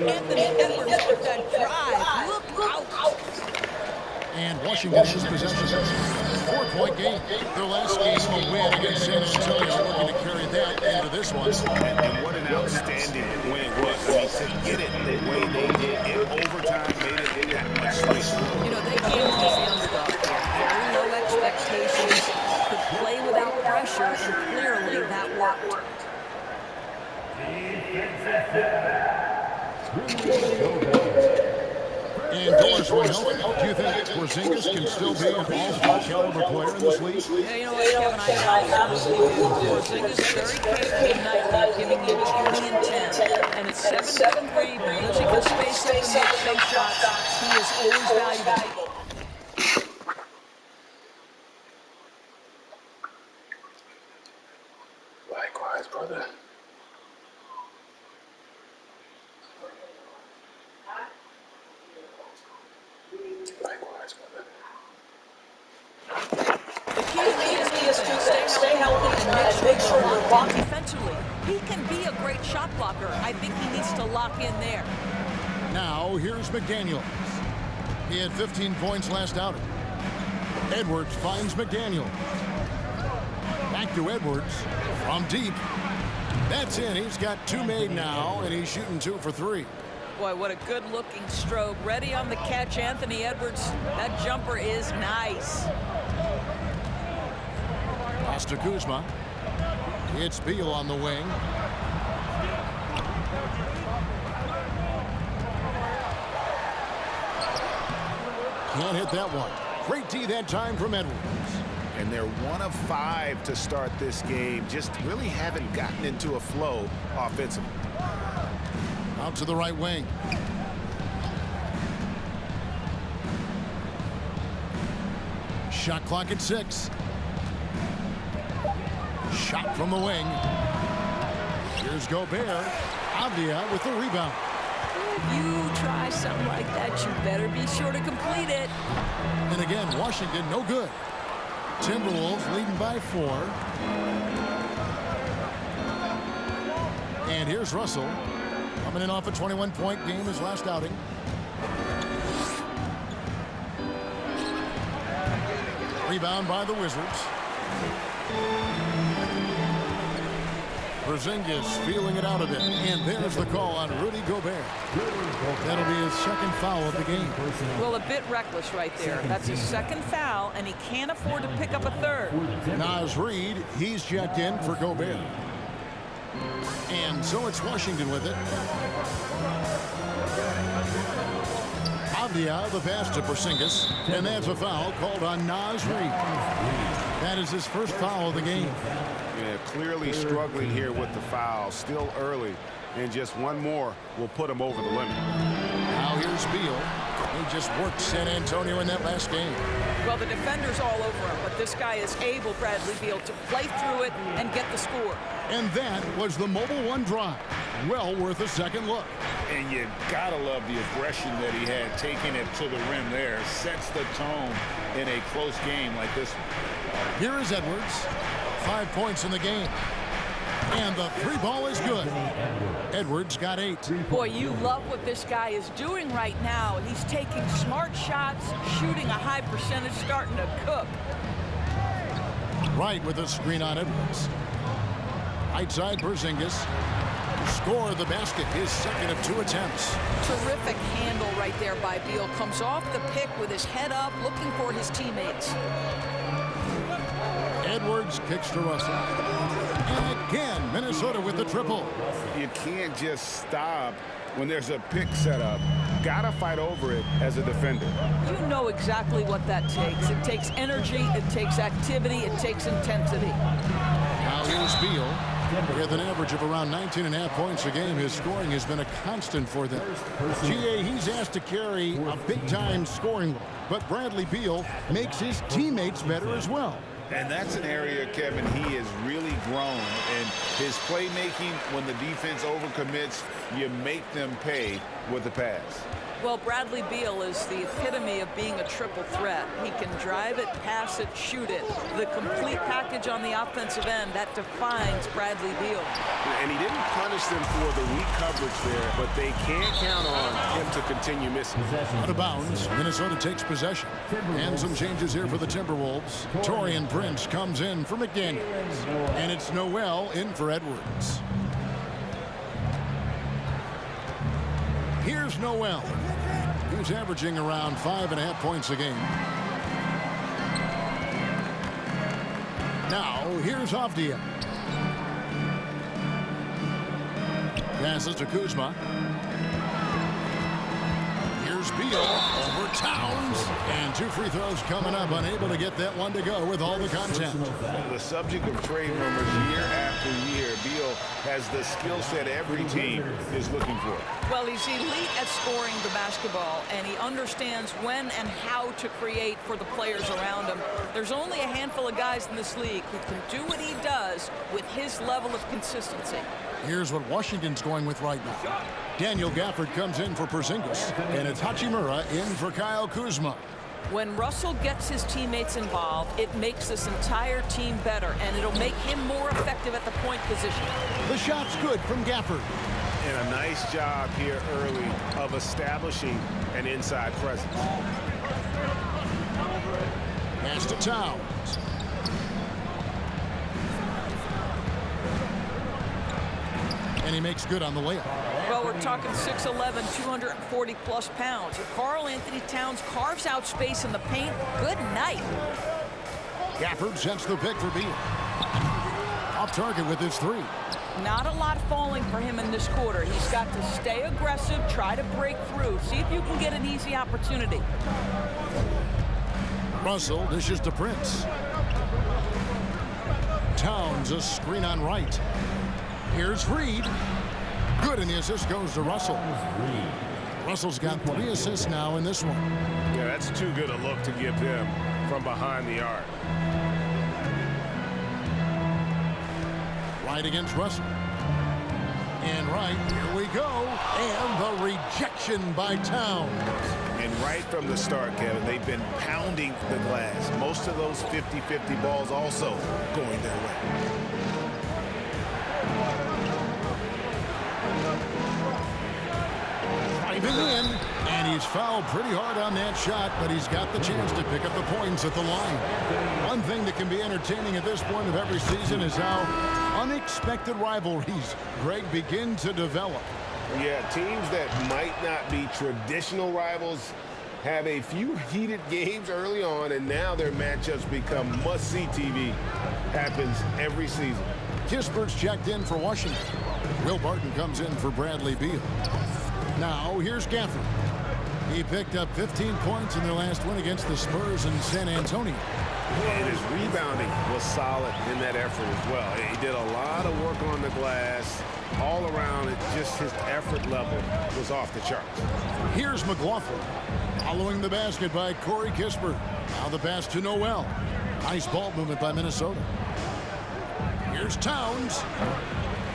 Anthony Edwards with that drive. Look out. And Washington has possession. 4-point game. Their last game, a win against San Antonio, looking to carry that into this one. And what an outstanding win it was. I mean, to get it the way they did in overtime made it that much sweeter. You know, they came in as the underdog here. Very low expectations. Could play without pressure, and clearly that worked. And Doris, when healthy, do you think Porzingis can still be an all-star caliber player in this league? Yeah, you know what, Kevin, I absolutely do. Porzingis is very capable nightly, giving you 20 and 10. And at 7'3", because he can space up and make big shots, he is always valuable. Likewise, brother. Likewise, brother. The key is to stay healthy and make sure you're locked defensively. He can be a great shot blocker. I think he needs to lock in there. Now, here's McDaniels. He had 15 points last outing. Edwards finds McDaniels. Back to Edwards from deep. That's in. He's got 2 made now, and he's shooting 2 for 3. Boy, what a good-looking stroke. Ready on the catch, Anthony Edwards. That jumper is nice. Pass to Kuzma. It's Beal on the wing. Can't hit that one. Great D that time from Edwards. And they're 1 of 5 to start this game. Just really haven't gotten into a flow offensively. Out to the right wing. Shot clock at 6. Shot from the wing. Here's Gobert. Avdia with the rebound. If you try something like that, you better be sure to complete it. And again, Washington no good. Timberwolves leading by 4. And here's Russell. Coming in off a 21-point game his last outing. Rebound by the Wizards. Porzingis feeling it out a bit. And there's the call on Rudy Gobert. That'll be his second foul of the game. Well, a bit reckless right there. That's his second foul, and he can't afford to pick up a third. Naz Reid, he's checked in for Gobert. And so it's Washington with it. Avdia, the pass to Porzingis. And that's a foul called on Naz Reid. That is his first foul of the game. Yeah, clearly struggling here with the foul. Still early. And just one more will put him over the limit. Now here's Beal. He just worked San Antonio in that last game. Well, the defender's all over him, but this guy is able, Bradley Beal, to play through it and get the score. And that was the Mobile One drive. Well worth a second look. And you gotta love the aggression that he had, taking it to the rim there. Sets the tone in a close game like this one. Here is Edwards. 5 points in the game. And the 3 ball is good. Edwards got 8. Boy, you love what this guy is doing right now. He's taking smart shots, shooting a high percentage, starting to cook. Right with the screen on Edwards. Right side Porzingis. Score the basket, his second of 2 attempts. Terrific handle right there by Beal. Comes off the pick with his head up, looking for his teammates. Edwards kicks to Russell. And again, Minnesota with the triple. You can't just stop when there's a pick set up. Gotta fight over it as a defender. You know exactly what that takes. It takes energy, it takes activity, it takes intensity. Now here's Beal. With an average of around 19.5 points a game, his scoring has been a constant for them. GA, he's asked to carry a big-time scoring load, but Bradley Beal makes his teammates better as well. And that's an area, Kevin, he has really grown. And his playmaking, when the defense overcommits, you make them pay with the pass. Well, Bradley Beal is the epitome of being a triple threat. He can drive it, pass it, shoot it. The complete package on the offensive end, that defines Bradley Beal. And he didn't punish them for the weak coverage there, but they can't count on him to continue missing. Out of bounds, Minnesota takes possession. And some changes here for the Timberwolves. Taurean Prince comes in for McDaniels. And it's Noel in for Edwards. Here's Noel. He's averaging around 5.5 points a game. Now, here's Avdija. Passes to Kuzma. Here's Beal over Towns. And 2 free throws coming up. Unable to get that one to go with all the contact. The subject of trade rumors year after year. Beal has the skill set every team is looking for. Well, he's elite at scoring the basketball, and he understands when and how to create for the players around him. There's only a handful of guys in this league who can do what he does with his level of consistency. Here's what Washington's going with right now. Daniel Gafford comes in for Porzingis, and it's Hachimura in for Kyle Kuzma. When Russell gets his teammates involved, it makes this entire team better, and it'll make him more effective at the point position. The shot's good from Gafford. And a nice job here early of establishing an inside presence. Pass to Towns. And he makes good on the layup. Well, we're talking 6'11", 240-plus pounds. If Karl Anthony Towns carves out space in the paint, good night. Gafford sets the pick for Beal. Off target with his 3. Not a lot falling for him in this quarter. He's got to stay aggressive, try to break through. See if you can get an easy opportunity. Russell dishes to Prince. Towns a screen on right. Here's Reed. Good, and the assist goes to Russell. Russell's got 3 assists now in this one. Yeah, that's too good a look to give him from behind the arc. Right against Russell. And right, here we go. And the rejection by Towns. And right from the start, Kevin, they've been pounding the glass. Most of those 50-50 balls also going their way. Driving in, and he's fouled pretty hard on that shot, but he's got the chance to pick up the points at the line. One thing that can be entertaining at this point of every season is how unexpected rivalries, Greg, begin to develop. Yeah, teams that might not be traditional rivals have a few heated games early on, and now their matchups become must-see TV. Happens every season. Kispert's checked in for Washington. Will Barton comes in for Bradley Beal. Now, here's Gafford. He picked up 15 points in their last win against the Spurs in San Antonio. And his rebounding was solid in that effort as well. He did a lot of work on the glass. All around, it just his effort level was off the charts. Here's McLaughlin. Following the basket by Corey Kispert. Now the pass to Noel. Nice ball movement by Minnesota. Here's Towns.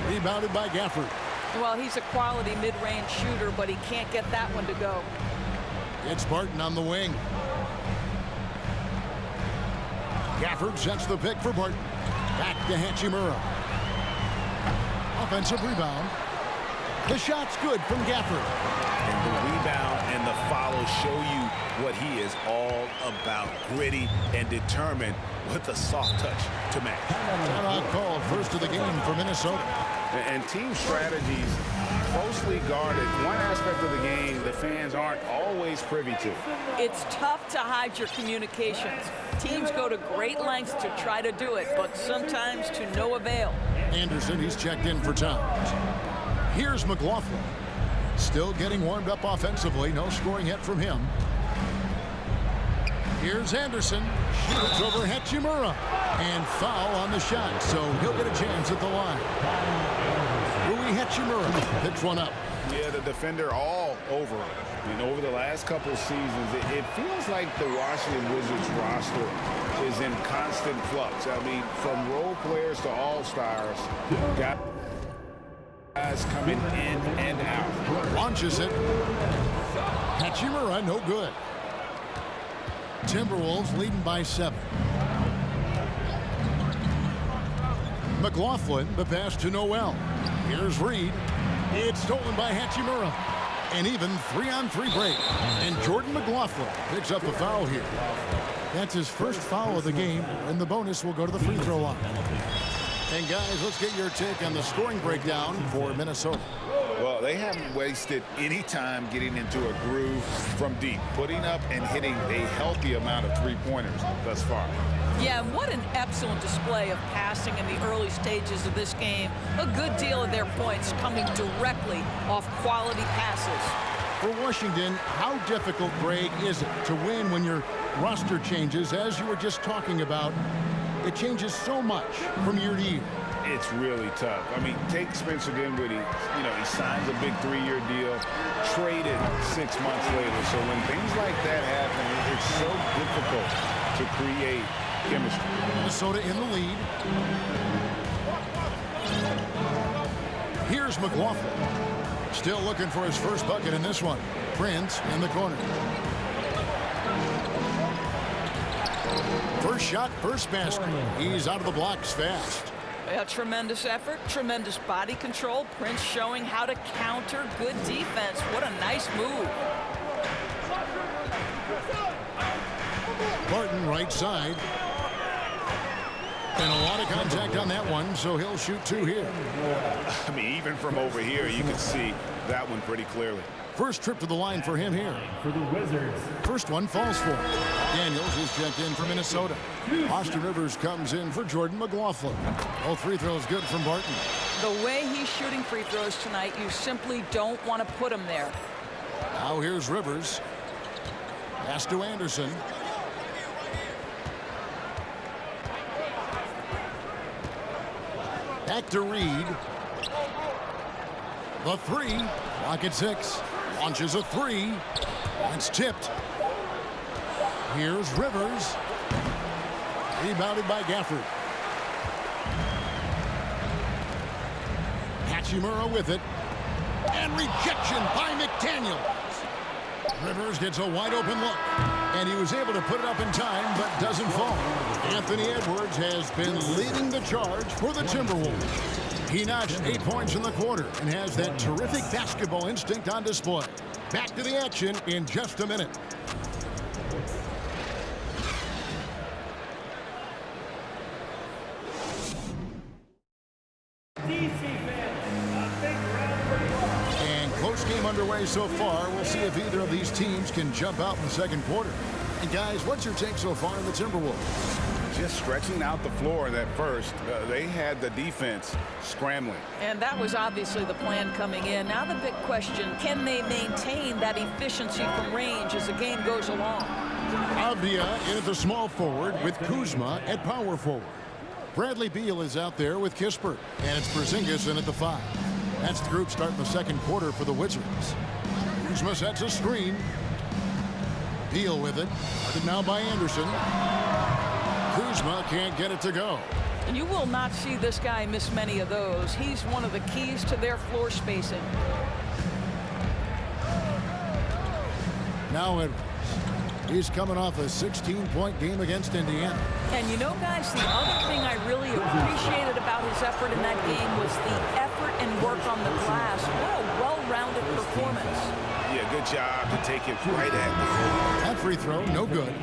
Rebounded by Gafford. Well, he's a quality mid-range shooter, but he can't get that one to go. It's Barton on the wing. Gafford sets the pick for Barton. Back to Hachimura. Offensive rebound. The shot's good from Gafford. And the rebound and the follow show you what he is all about. Gritty and determined with a soft touch to match. Timeout called, first of the game for Minnesota. And team strategies closely guarded. One aspect of the game the fans aren't always privy to. It's tough to hide your communications. Teams go to great lengths to try to do it, but sometimes to no avail. Anderson, he's checked in for Towns. Here's McLaughlin. Still getting warmed up offensively. No scoring yet from him. Here's Anderson. Shoots over Hachimura. And foul on the shot, so he'll get a chance at the line. Rui Hachimura picks one up. Yeah, the defender all over him. And over the last couple of seasons, it feels like the Washington Wizards roster is in constant flux. I mean, from role players to all-stars, guys guys coming in and out. Launches it. Hachimura, no good. Timberwolves leading by 7. McLaughlin, the pass to Noel. Here's Reed. It's stolen by Hachimura. An even 3-on-3 break. And Jordan McLaughlin picks up the foul here. That's his first foul of the game, and the bonus will go to the free throw line. And guys, let's get your take on the scoring breakdown for Minnesota. Well, they haven't wasted any time getting into a groove from deep, putting up and hitting a healthy amount of three-pointers thus far. Yeah, what an excellent display of passing in the early stages of this game. A good deal of their points coming directly off quality passes. For Washington, how difficult, Greg, is it to win when your roster changes, as you were just talking about? It changes so much from year to year. It's really tough. I mean, take Spencer Dinwiddie. He signs a big 3-year deal, traded 6 months later. So when things like that happen, it's so difficult to create chemistry. Minnesota in the lead. Here's McLaughlin. Still looking for his first bucket in this one. Prince in the corner. First shot, first basket. He's out of the blocks fast. A tremendous effort, tremendous body control. Prince showing how to counter good defense. What a nice move. Barton right side. And a lot of contact on that one, so he'll shoot 2 here. I mean, even from over here, you can see that one pretty clearly. First trip to the line for him here. For the Wizards. First one falls for him. Daniels is checked in for Minnesota. Austin Rivers comes in for Jordan McLaughlin. All free throws good from Barton. The way he's shooting free throws tonight, you simply don't want to put him there. Now here's Rivers. Pass to Anderson. Back to Reed. The 3. Clock at 6. Launches a 3. It's tipped. Here's Rivers. Rebounded by Gafford. Hachimura with it. And rejection by McDaniels. Rivers gets a wide open look. And he was able to put it up in time, but doesn't fall. Anthony Edwards has been leading the charge for the Timberwolves. He notched 8 points in the quarter and has that terrific basketball instinct on display. Back to the action in just a minute. And close game underway so far. We'll see if either of these teams can jump out in the second quarter. And guys, what's your take so far on the Timberwolves? Just stretching out the floor that first. They had the defense scrambling. And that was obviously the plan coming in. Now the big question, can they maintain that efficiency from range as the game goes along? Avdia in at the small forward with Kuzma at power forward. Bradley Beal is out there with Kispert. And it's Porzingis in at the 5. That's the group starting the second quarter for the Wizards. Kuzma sets a screen. Beal with it. Guarded now by Anderson. Kuzma can't get it to go. You will not see this guy miss many of those. He's one of the keys to their floor spacing. Now Edwards. He's coming off a 16-point game against Indiana. And you know, guys, the other thing I really appreciated about his effort in that game was the effort and work on the glass. What a well-rounded performance. Yeah, good job to take it right at That free throw, no good.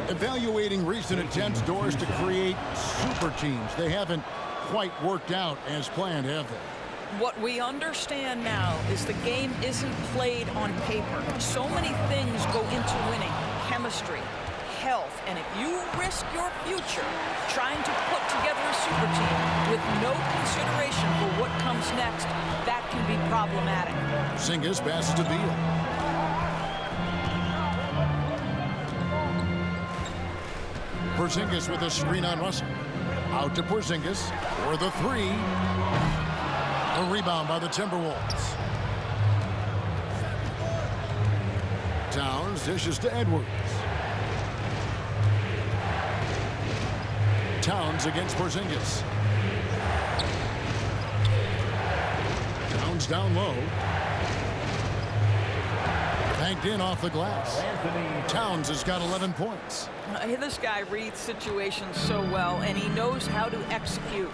Evaluating recent attempts, Doris, to create super teams. They haven't quite worked out as planned, have they? What we understand now is the game isn't played on paper. So many things go into winning. Chemistry, health, and if you risk your future trying to put together a super team with no consideration for what comes next, that can be problematic. Porzingis passes to Beal. Porzingis with a screen on Russell. Out to Porzingis for the 3. A rebound by the Timberwolves. Towns dishes to Edwards. Towns against Porzingis. Towns down low. Banked in off the glass. Towns has got 11 points. This guy reads situations so well, and he knows how to execute.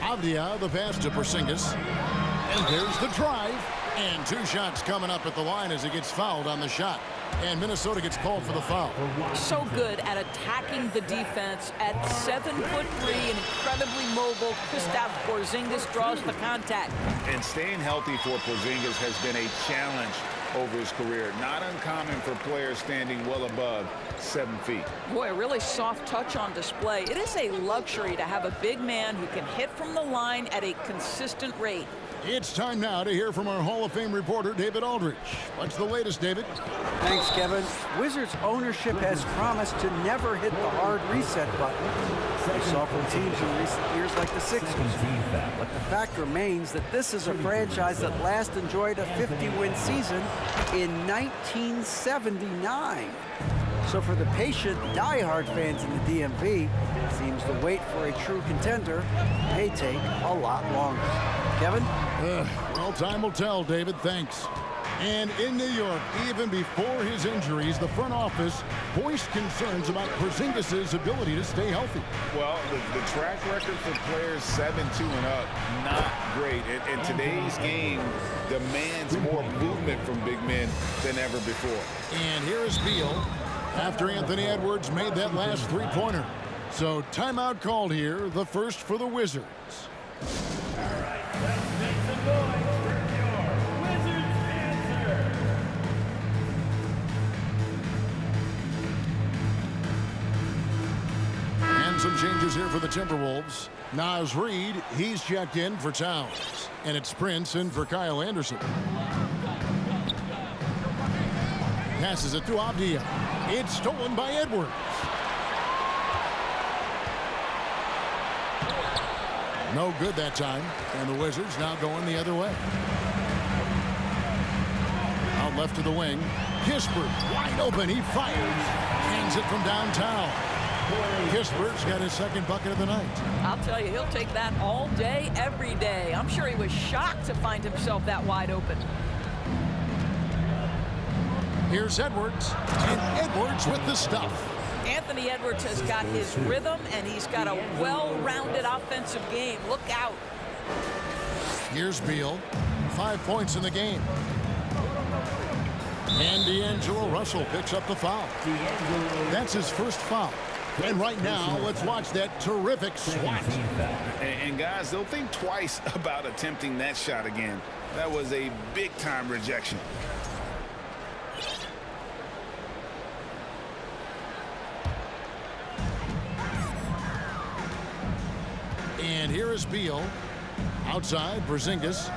Avdia, the pass to Porzingis. And there's the drive. And 2 shots coming up at the line as he gets fouled on the shot. And Minnesota gets called for the foul. So good at attacking the defense. At 7'3" and incredibly mobile, Kristaps Porzingis draws the contact. And staying healthy for Porzingis has been a challenge over his career. Not uncommon for players standing well above 7 feet. Boy, a really soft touch on display. It is a luxury to have a big man who can hit from the line at a consistent rate. It's time now to hear from our Hall of Fame reporter, David Aldridge. What's the latest, David? Thanks, Kevin. Wizards ownership has promised to never hit the hard reset button. We saw from teams in recent years like the Sixers. But the fact remains that this is a franchise that last enjoyed a 50-win season in 1979. So for the patient, die-hard fans in the DMV, it seems the wait for a true contender may take a lot longer. Kevin? Well, time will tell, David. Thanks. And in New York, even before his injuries, the front office voiced concerns about Porzingis' ability to stay healthy. Well, the track record for players 7'2" and up, not great. And today's game demands more movement from big men than ever before. And here is Beal after Anthony Edwards made that last three-pointer. So timeout called here, the first for the Wizards. And some changes here for the Timberwolves. Naz Reid, he's checked in for Towns. And it's Prince in for Kyle Anderson. Passes it to Avdia. It's stolen by Edwards. No good that time. And the Wizards now going the other way. Out left to the wing. Kispert wide open. He fires. Hangs it from downtown. Kispert's got his second bucket of the night. I'll tell you, he'll take that all day, every day. I'm sure he was shocked to find himself that wide open. Here's Edwards. And Edwards with the stuff. Anthony Edwards has got his rhythm, and he's got a well-rounded offensive game. Look out. Here's Beal. 5 points in the game. And D'Angelo Russell picks up the foul. That's his first foul. And right now, let's watch that terrific swat. And guys, they'll think twice about attempting that shot again. That was a big-time rejection. And here is Beal. Outside, Porzingis.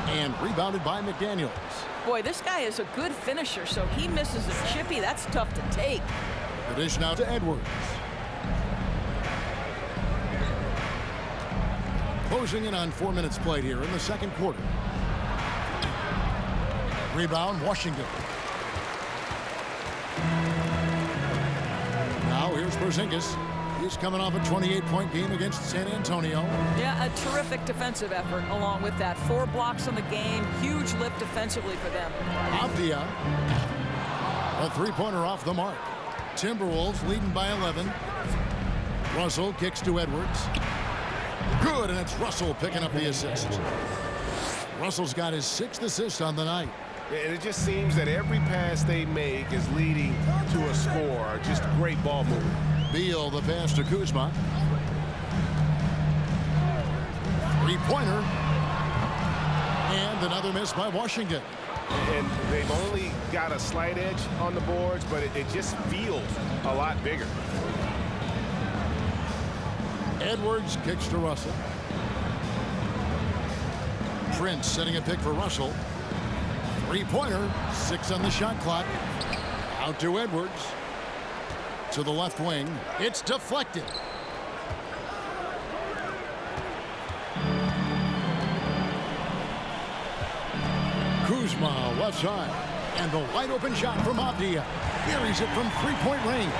And rebounded by McDaniels. Boy, this guy is a good finisher, so he misses a chippy. That's tough to take. The dish now to Edwards. Closing in on 4 minutes played here in the second quarter. Rebound, Washington. Now here's Porzingis. He's coming off a 28-point game against San Antonio. Yeah, a terrific defensive effort along with that. 4 blocks on the game. Huge lift defensively for them. Avdia. A three-pointer off the mark. Timberwolves leading by 11. Russell kicks to Edwards. Good, and it's Russell picking up the assist. Russell's got his 6th assist on the night. And it just seems that every pass they make is leading to a score. Just great ball movement. Beal, the pass to Kuzma. Three-pointer. And another miss by Washington. And they've only got a slight edge on the boards, but it just feels a lot bigger. Edwards kicks to Russell. Prince setting a pick for Russell. Three-pointer. 6 on the shot clock. Out to Edwards. To the left wing. It's deflected. Kuzma left side. And the wide-open shot from Avdia. Buries it from three-point range.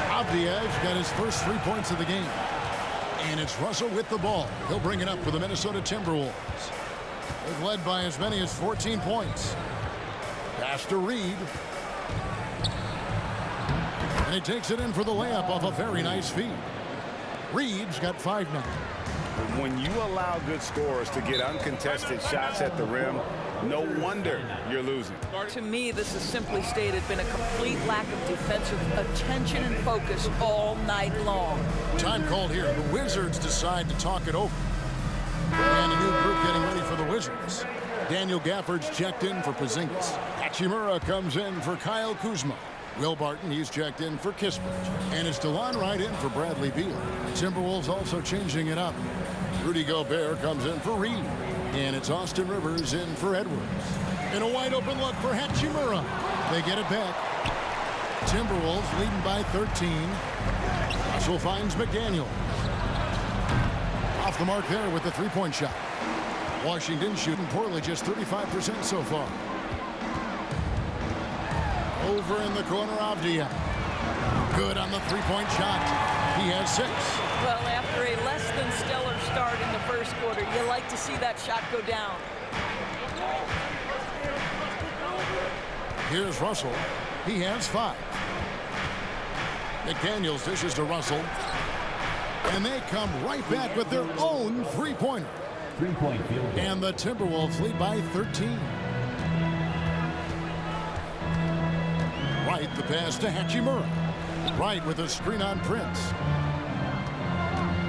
Avdia's got his first 3 points of the game. And it's Russell with the ball. He'll bring it up for the Minnesota Timberwolves. They've led by as many as 14 points. Pass to Reed. And he takes it in for the layup off a very nice feed. Reed's got 5 now. When you allow good scorers to get uncontested shots at the rim, no wonder you're losing. To me, this has simply stated been a complete lack of defensive attention and focus all night long. Time called here. The Wizards decide to talk it over. And a new group getting ready for the Wizards. Daniel Gafford's checked in for Porzingis. Hachimura comes in for Kyle Kuzma. Will Barton, he's checked in for Kispert. And it's DeLon Wright in for Bradley Beal. Timberwolves also changing it up. Rudy Gobert comes in for Reed. And it's Austin Rivers in for Edwards. And a wide open look for Hachimura. They get it back. Timberwolves leading by 13. Russell finds McDaniel. Off the mark there with the three-point shot. Washington shooting poorly, just 35% so far. Over in the corner, Avdia. Good on the three-point shot. He has 6. Well, after a less than stellar start in the first quarter, you like to see that shot go down. Here's Russell. He has 5. McDaniels dishes to Russell. And they come right back with their own three-pointer. Three-point field goal. And the Timberwolves lead by 13. Wright, the pass to Hachimura. Wright with a screen on Prince.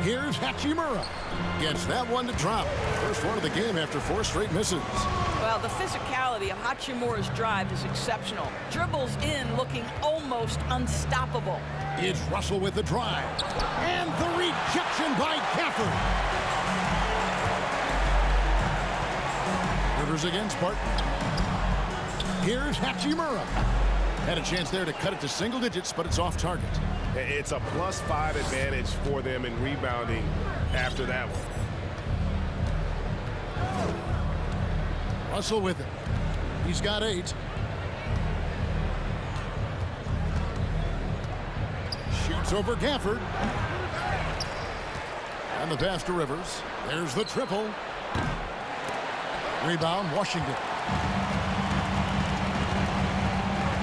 Here's Hachimura. Gets that one to drop. First one of the game after 4 straight misses. Well, the physicality of Hachimura's drive is exceptional. Dribbles in looking almost unstoppable. It's Russell with the drive. And the rejection by Gafford. Rivers against Barton. Here's Hachimura. Had a chance there to cut it to single digits, but it's off target. It's a +5 advantage for them in rebounding after that one. Russell with it. He's got 8. Shoots over Gafford. And the pass to Rivers. There's the triple. Rebound, Washington.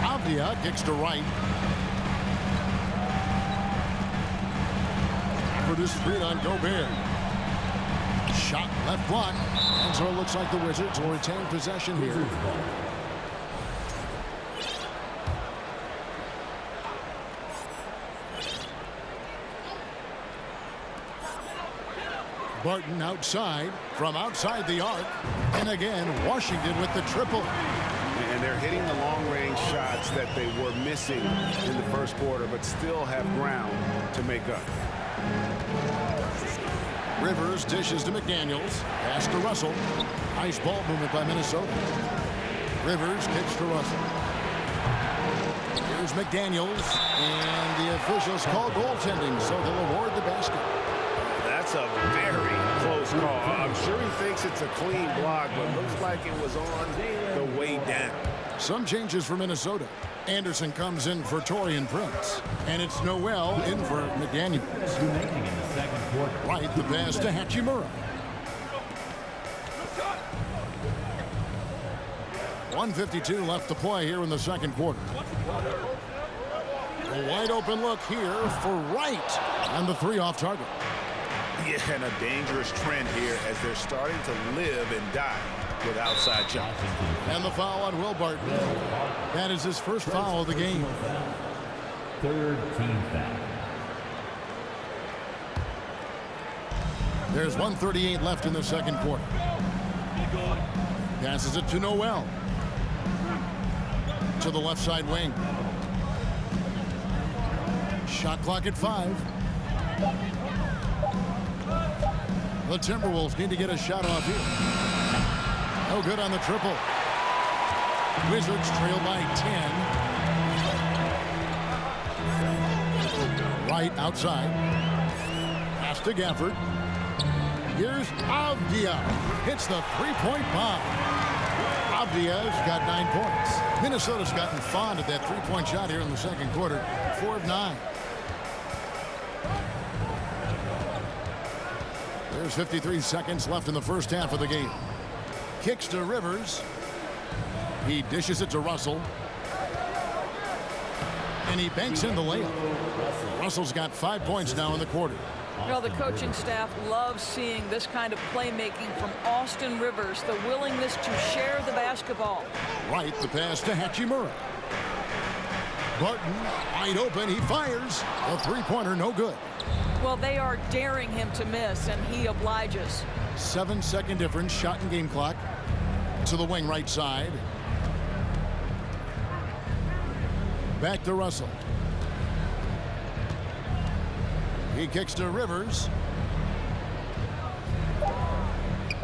Avdia kicks to Wright. For this screen on Gobert. Shot left block. And so it looks like the Wizards will retain possession here. Barton outside, from outside the arc. And again, Washington with the triple. And they're hitting the long-range shots that they were missing in the first quarter, but still have ground to make up. Rivers dishes to McDaniels. Pass to Russell. Nice ball movement by Minnesota. Rivers kicks to Russell. Here's McDaniels. And the officials call goaltending, so they'll award the basket. That's a very close call. I'm sure he thinks it's a clean block, but looks like it was on the way down. Some changes for Minnesota. Anderson comes in for Taurean Prince. And it's Noel in for McDaniels. Remaining in the second quarter. Right, the pass to Hachimura. 1:52 left to play here in the second quarter. A wide open look here for Wright. And the 3 off target. Yeah, and a dangerous trend here as they're starting to live and die with outside shots. And the foul on Will Barton. That is his first foul of the game. Third team foul. There's 1:38 left in the second quarter. Passes it to Noel. To the left side wing. Shot clock at 5. The Timberwolves need to get a shot off here. No good on the triple. Wizards trail by 10. Right outside. Pass to Gafford. Here's Avdia. Hits the three-point bomb. Avdia's got 9 points. Minnesota's gotten fond of that three-point shot here in the second quarter. 4 of 9. There's 53 seconds left in the first half of the game. Kicks to Rivers. He dishes it to Russell. And he banks in the layup. Russell's got 5 points now in the quarter. You know, the coaching staff loves seeing this kind of playmaking from Austin Rivers, the willingness to share the basketball. Right, the pass to Hachimura. Barton, wide open, he fires. A three-pointer, no good. Well, they are daring him to miss, and he obliges. 7-second difference, shot and game clock. To the wing right side. Back to Russell. He kicks to Rivers.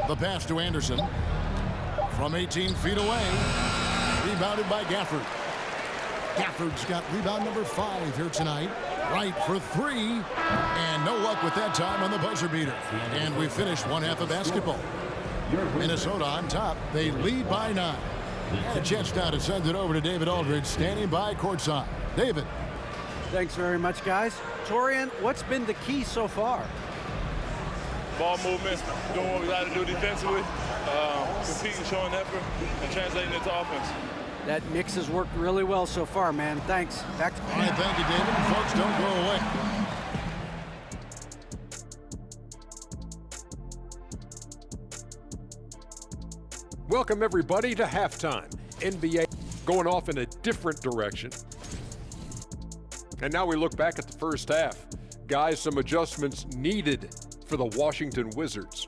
The pass to Anderson. From 18 feet away. Rebounded by Gafford. Gafford's got rebound number 5 here tonight. Right for 3. And no luck with that time on the buzzer beater. And we finish one half of basketball. Minnesota on top. They lead by 9. And a chance now to send it over to David Aldridge, standing by courtside. David. Thanks very much, guys. Torian, what's been the key so far? Ball movement, doing what we got to do defensively, competing, showing effort, and translating it to offense. That mix has worked really well so far, man. Thanks. Back to All right, thank you, David. Folks, don't go away. Welcome, everybody, to halftime. NBA going off in a different direction. And now we look back at the first half. Guys, some adjustments needed for the Washington Wizards.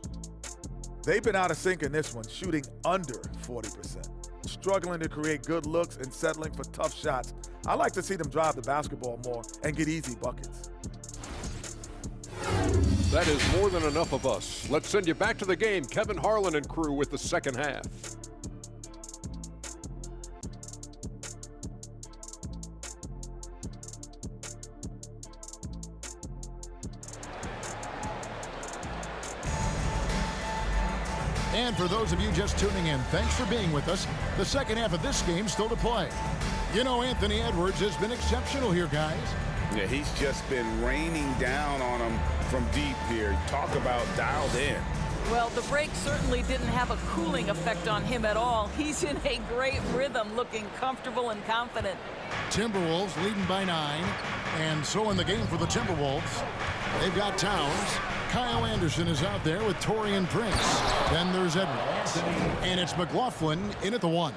They've been out of sync in this one, shooting under 40%. Struggling to create good looks and settling for tough shots. I like to see them drive the basketball more and get easy buckets. That is more than enough of us. Let's send you back to the game. Kevin Harlan and crew with the second half. And for those of you just tuning in, thanks for being with us. The second half of this game still to play. You know, Anthony Edwards has been exceptional here, guys. Yeah, he's just been raining down on them from deep here. Talk about dialed in. Well, the break certainly didn't have a cooling effect on him at all. He's in a great rhythm, looking comfortable and confident. Timberwolves leading by 9. And so in the game for the Timberwolves, they've got Towns. Kyle Anderson is out there with Taurean Prince. Then there's Edwards. And it's McLaughlin in at the 1.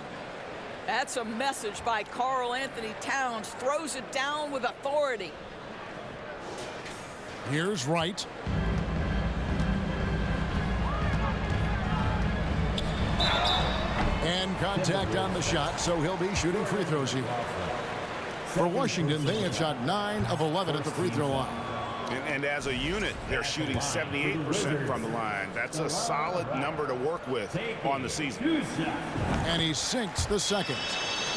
That's a message by Karl Anthony Towns. Throws it down with authority. Here's Wright. And contact on the shot, so he'll be shooting free throws here. For Washington, they have shot 9 of 11 at the free throw line. And as a unit, they're shooting 78% from the line. That's a solid number to work with on the season. And he sinks the second.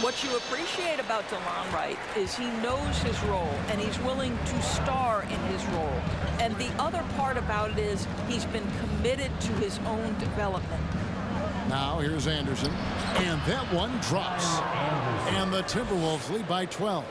What you appreciate about DeLon Wright is he knows his role, and he's willing to star in his role. And the other part about it is he's been committed to his own development. Now here's Anderson. And that one drops. And the Timberwolves lead by 12.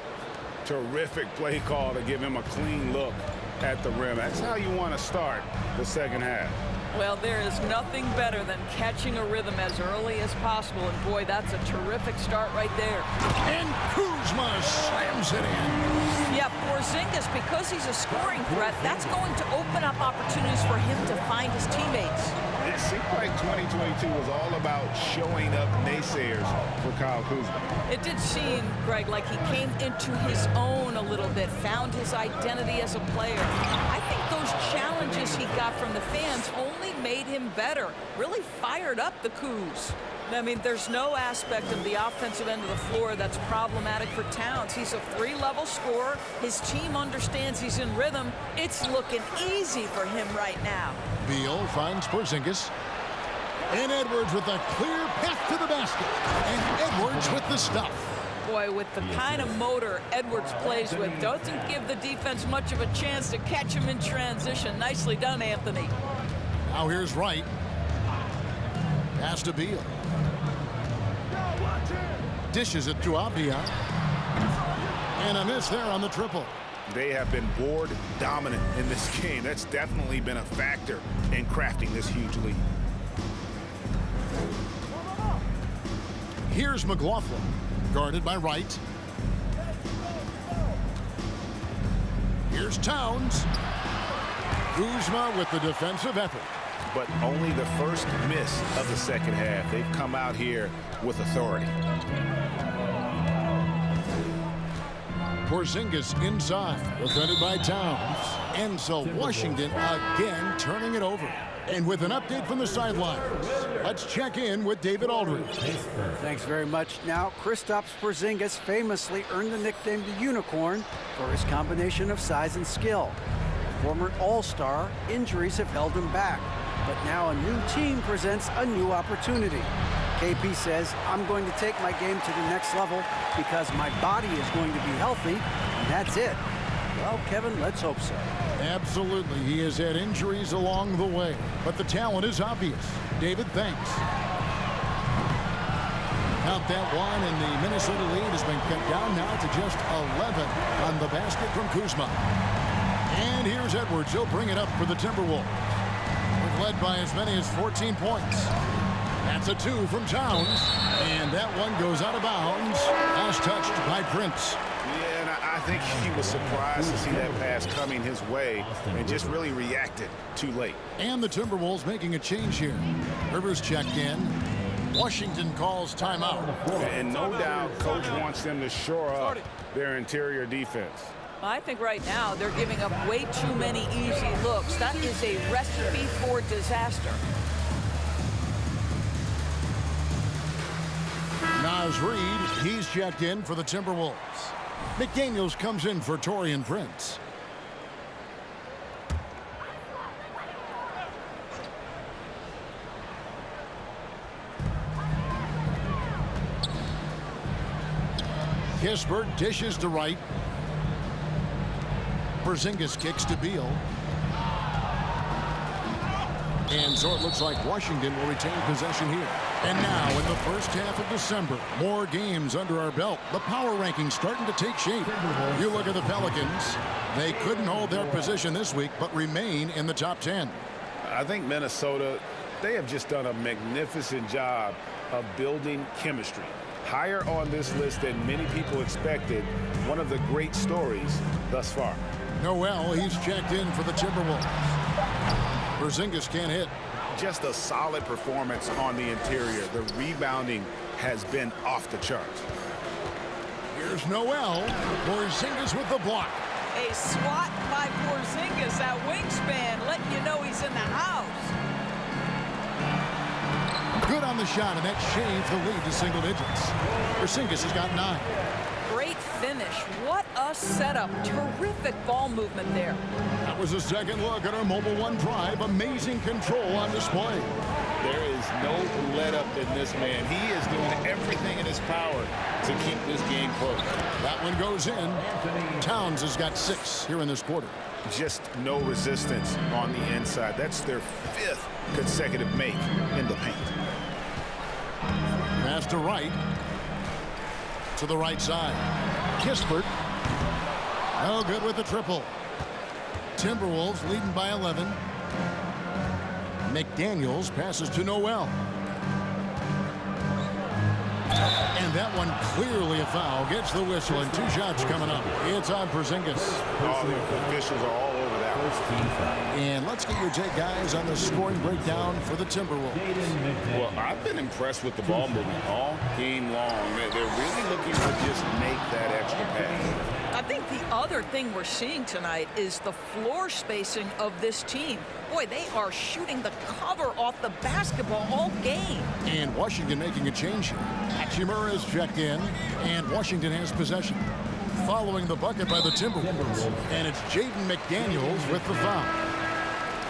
Terrific play call to give him a clean look at the rim. That's how you want to start the second half. Well, there is nothing better than catching a rhythm as early as possible. And boy, that's a terrific start right there. And Kuzma slams it in. Yeah, Porzingis, because he's a scoring threat, that's going to open up opportunities for him to find his teammates. It seemed like 2022 was all about showing up naysayers for Kyle Kuzma. It did seem, Greg, like he came into his own a little bit, found his identity as a player. I think those challenges he got from the fans only made him better, really fired up the Kuz. I mean, there's no aspect of the offensive end of the floor that's problematic for Towns. He's a 3-level scorer. His team understands he's in rhythm. It's looking easy for him right now. Beal finds Porzingis. And Edwards with a clear path to the basket. And Edwards with the stuff. Boy, with the kind of motor Edwards plays with, doesn't give the defense much of a chance to catch him in transition. Nicely done, Anthony. Now here's Wright. Pass to Beal. dishes it to Avdia. And a miss there on the triple. They have been board dominant in this game. That's definitely been a factor in crafting this huge lead. Here's McLaughlin, guarded by Wright. Here's Towns. Kuzma with the defensive effort. But only the first miss of the second half. They've come out here with authority. Porzingis inside, defended by Towns. And so Washington again turning it over. And with an update from the sidelines, let's check in with David Aldridge. Thanks very much. Now, Kristaps Porzingis famously earned the nickname the Unicorn for his combination of size and skill. Former All-Star, injuries have held him back. But now a new team presents a new opportunity. KP says, I'm going to take my game to the next level because my body is going to be healthy, and that's it. Well, Kevin, let's hope so. Absolutely. He has had injuries along the way, but the talent is obvious. David, thanks. Count that one, and the Minnesota lead has been cut down now to just 11 on the basket from Kuzma. And here's Edwards. He'll bring it up for the Timberwolves. They've led by as many as 14 points. That's a 2 from Towns, and that one goes out of bounds. Last touched by Prince. Yeah, and I think he was surprised to see that pass coming his way and just really reacted too late. And the Timberwolves making a change here. Rivers checked in. Washington calls timeout. And no doubt Coach wants them to shore up their interior defense. I think right now they're giving up way too many easy looks. That is a recipe for disaster. Naz Reid, he's checked in for the Timberwolves. McDaniels comes in for Taurean Prince. Kispert dishes to Wright. Porzingis kicks to Beal. And so it looks like Washington will retain possession here. And now in the first half of December, more games under our belt. The power rankings starting to take shape. You look at the Pelicans. They couldn't hold their position this week, but remain in the top 10. I think Minnesota, they have just done a magnificent job of building chemistry. Higher on this list than many people expected. One of the great stories thus far. Noel, he's checked in for the Timberwolves. Porzingis can't hit. Just a solid performance on the interior. The rebounding has been off the charts. Here's Noel. Porzingis with the block. A swat by Porzingis, that wingspan, letting you know he's in the house. Good on the shot, and that shaves the lead to single digits. Porzingis has got 9. Great finish. What a setup. Terrific ball movement there. That was a second look at our Mobile One drive. Amazing control on display. There is no let up in this man. He is doing everything in his power to keep this game close. That one goes in. Towns has got 6 here in this quarter. Just no resistance on the inside. That's their 5th consecutive make in the paint. Pass to Wright. To the right side. Kispert. No good with the triple. Timberwolves leading by 11. McDaniels passes to Noel. And that one clearly a foul. Gets the whistle, and 2 shots coming up. It's on Porzingis. All the officials are all over that. And let's get your take, guys, on the scoring breakdown for the Timberwolves. Well, I've been impressed with the ball movement all game long. They're really looking to just make that extra pass. I think the other thing we're seeing tonight is the floor spacing of this team. Boy, they are shooting the cover off the basketball all game. And Washington making a change here. Hachimura is checked in, and Washington has possession. Following the bucket by the Timberwolves. And it's Jaden McDaniels with the foul.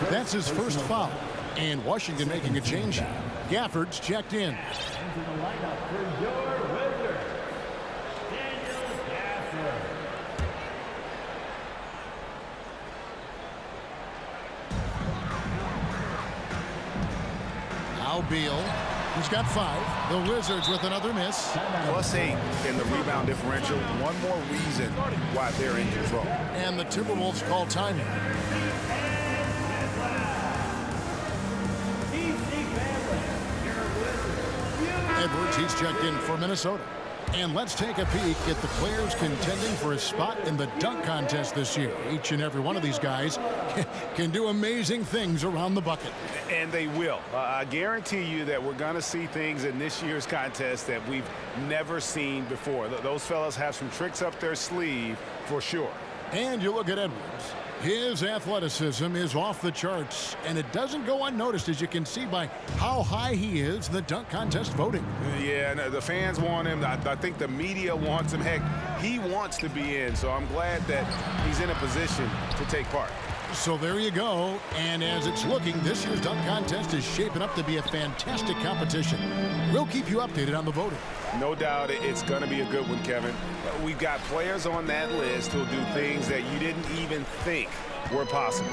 That's his first foul. And Washington making a change here. Gafford's checked in. Now Beal. He's got 5. The Wizards with another miss. +8 in the rebound differential. One more reason why they're in control. And the Timberwolves call timeout. Edwards, he's checked in for Minnesota. And let's take a peek at the players contending for a spot in the dunk contest this year. Each and every one of these guys can do amazing things around the bucket. And they will. I guarantee you that we're going to see things in this year's contest that we've never seen before. Those fellas have some tricks up their sleeve for sure. And you look at Edwards. His athleticism is off the charts, and it doesn't go unnoticed, as you can see by how high he is in the dunk contest voting. Yeah, and the fans want him. I think the media wants him. Heck, he wants to be in, so I'm glad that he's in a position to take part. So there you go, and as it's looking, this year's dunk contest is shaping up to be a fantastic competition. We'll keep you updated on the voting. No doubt it's going to be a good one, Kevin. We've got players on that list who'll do things that you didn't even think were possible.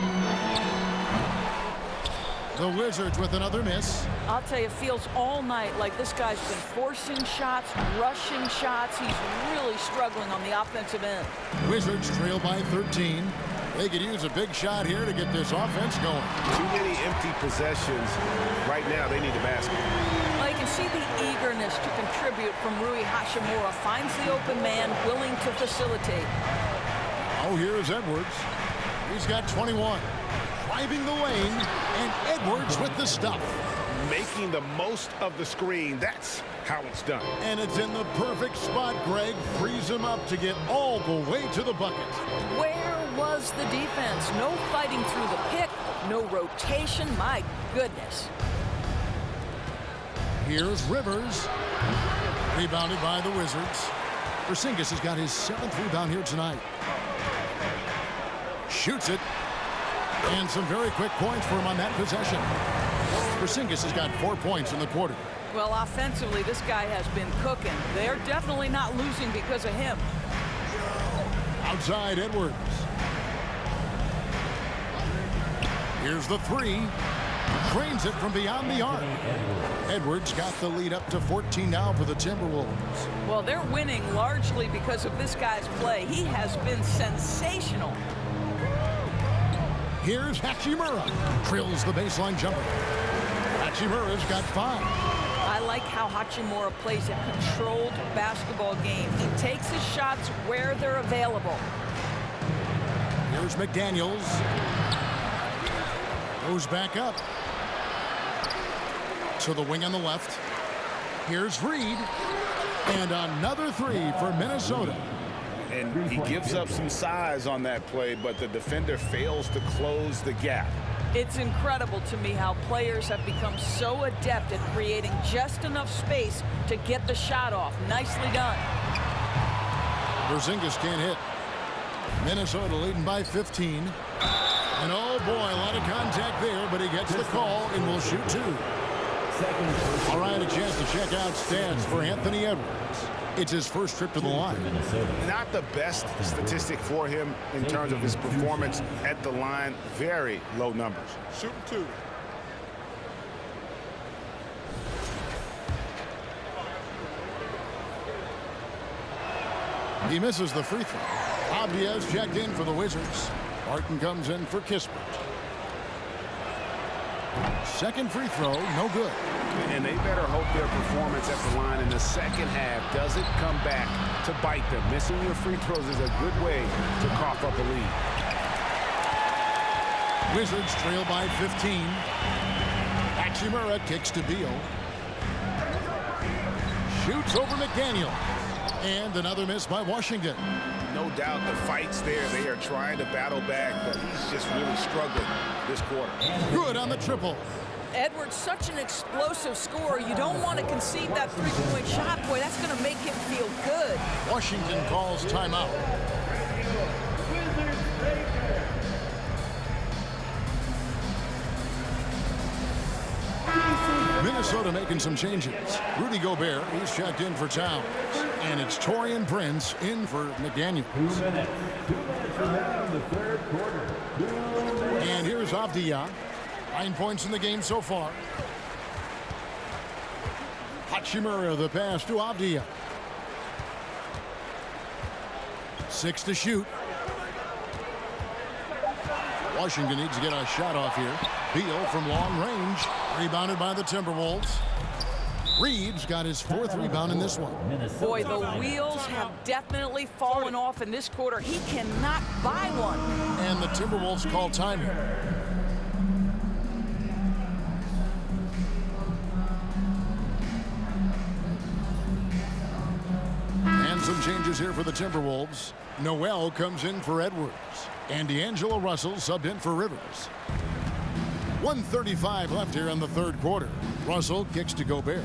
The Wizards with another miss. I'll tell you, it feels all night like this guy's been forcing shots, rushing shots. He's really struggling on the offensive end. Wizards trail by 13. They could use a big shot here to get this offense going. Too many empty possessions. Right now, they need a basket. Well, you can see the eagerness to contribute from Rui Hachimura. Finds the open man, willing to facilitate. Oh, here's Edwards. He's got 21. Driving the lane, and Edwards with the stuff. Making the most of the screen. That's how it's done. And it's in the perfect spot. Greg frees him up to get all the way to the bucket. Where was the defense? No fighting through the pick, no rotation. My goodness. Here's Rivers. Rebounded by the Wizards. Porzingis has got his 7th rebound here tonight. Shoots it. And some very quick points for him on that possession. Porzingis has got 4 points in the quarter. Well, offensively, this guy has been cooking. They're definitely not losing because of him. Outside Edwards. Here's the 3. Drains it from beyond the arc. Edwards got the lead up to 14 now for the Timberwolves. Well, they're winning largely because of this guy's play. He has been sensational. Here's Hachimura. Drills the baseline jumper. Hachimura's got 5. I like how Hachimura plays a controlled basketball game. He takes his shots where they're available. Here's McDaniels. Goes back up. To the wing on the left. Here's Reed. And another 3 for Minnesota. And he gives up some size on that play, but the defender fails to close the gap. It's incredible to me how players have become so adept at creating just enough space to get the shot off. Nicely done. Porzingis can't hit. Minnesota leading by 15. And oh boy, a lot of contact there, but he gets the call and will shoot 2. All right, a chance to check out stats for Anthony Edwards. It's his first trip to the line. Not the best statistic for him in terms of his performance at the line. Very low numbers. Shooting 2. He misses the free throw. Abdias checked in for the Wizards. Barton comes in for Kispert. Second free throw, no good. And they better hope their performance at the line in the second half doesn't come back to bite them. Missing your free throws is a good way to cough up a lead. Wizards trail by 15. Hachimura kicks to Beal. Shoots over McDaniel. And another miss by Washington. No doubt the fight's there. They are trying to battle back, but he's just really struggling this quarter. Good on the triple. Edwards, such an explosive scorer. You don't want to concede that three-point shot. Boy, that's going to make him feel good. Washington calls timeout. Minnesota making some changes. Rudy Gobert, he's checked in for Towns. And it's Taurean Prince in for McDaniels. 2 minutes. 2 minutes remaining in the third quarter. And here's Avdia. 9 points in the game so far. Hachimura, the pass to Avdia. 6 to shoot. Washington needs to get a shot off here. Beal from long range. Rebounded by the Timberwolves. Reeves got his 4th rebound in this one. Boy, the wheels have definitely fallen off in this quarter. He cannot buy one. And the Timberwolves call timing. And some changes here for the Timberwolves. Noel comes in for Edwards. And D'Angelo Russell subbed in for Rivers. 1:35 left here in the 3rd quarter. Russell kicks to Gobert.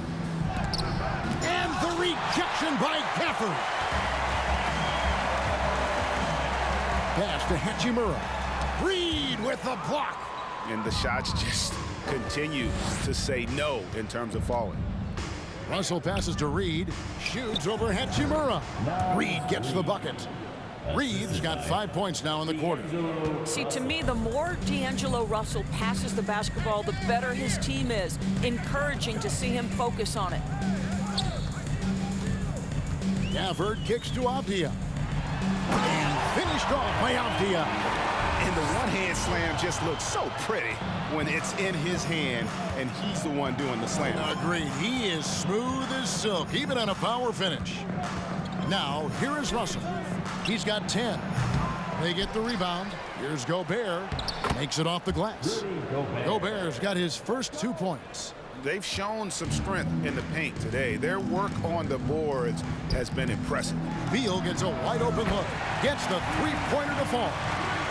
And the rejection by Gafford. Pass to Hachimura. Reed with the block. And the shots just continue to say no in terms of falling. Russell passes to Reed. Shoots over Hachimura. Reed gets the bucket. Reed's got 5 points now in the quarter. See, to me, the more D'Angelo Russell passes the basketball, the better his team is. Encouraging to see him focus on it. Gafford kicks to Avdia. And finished off by Avdia. And the one-hand slam just looks so pretty when it's in his hand and he's the one doing the slam. Agreed. He is smooth as silk, even on a power finish. Now, here is Russell. He's got 10. They get the rebound. Here's Gobert. Makes it off the glass. Gobert's got his first 2 points. They've shown some strength in the paint today. Their work on the boards has been impressive. Beal gets a wide open look. Gets the three-pointer to fall.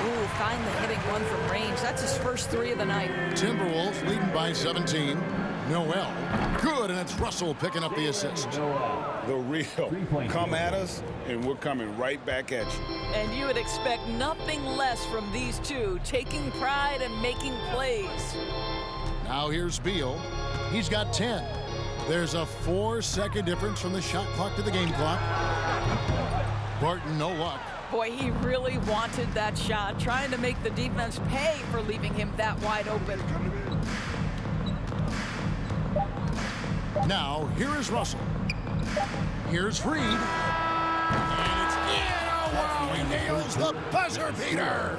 Ooh, finally hitting one from range. That's his first 3 of the night. Timberwolves leading by 17. Noel. Good, and it's Russell picking up the assist. The real come at us, and we're coming right back at you. And you would expect nothing less from these two, taking pride and making plays. Now here's Beal. He's got 10. There's a 4-second difference from the shot clock to the game clock. Barton, no luck. Boy, he really wanted that shot, trying to make the defense pay for leaving him that wide open. Now, here is Russell. Here's Reed. And it's in. Oh, he nails the buzzer beater.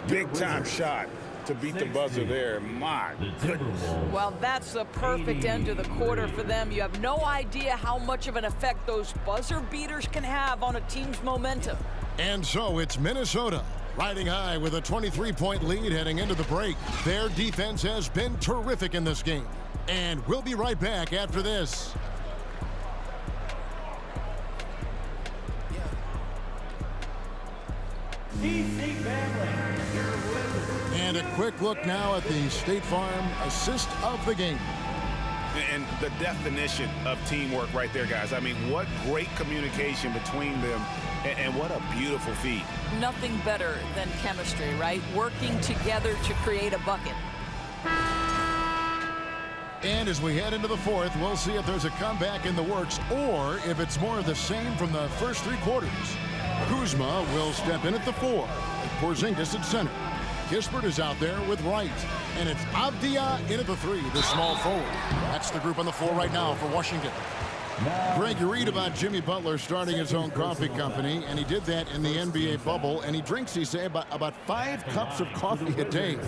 Big-time shot to beat the buzzer there. My goodness. Well, that's the perfect end to the quarter for them. You have no idea how much of an effect those buzzer beaters can have on a team's momentum. And so it's Minnesota riding high with a 23-point lead heading into the break. Their defense has been terrific in this game. And we'll be right back after this. And a quick look now at the State Farm assist of the game. And the definition of teamwork right there, guys. I mean, what great communication between them, and what a beautiful feed. Nothing better than chemistry, right? Working together to create a bucket. And as we head into the 4th, we'll see if there's a comeback in the works or if it's more of the same from the first 3 quarters. Kuzma will step in at the 4, with Porzingis at center. Kispert is out there with Wright. And it's Avdia in at the 3, the small forward. That's the group on the floor right now for Washington. Greg, you read about Jimmy Butler starting his own coffee company, and he did that in the NBA bubble, and he drinks, he say, about 5 cups of coffee a day.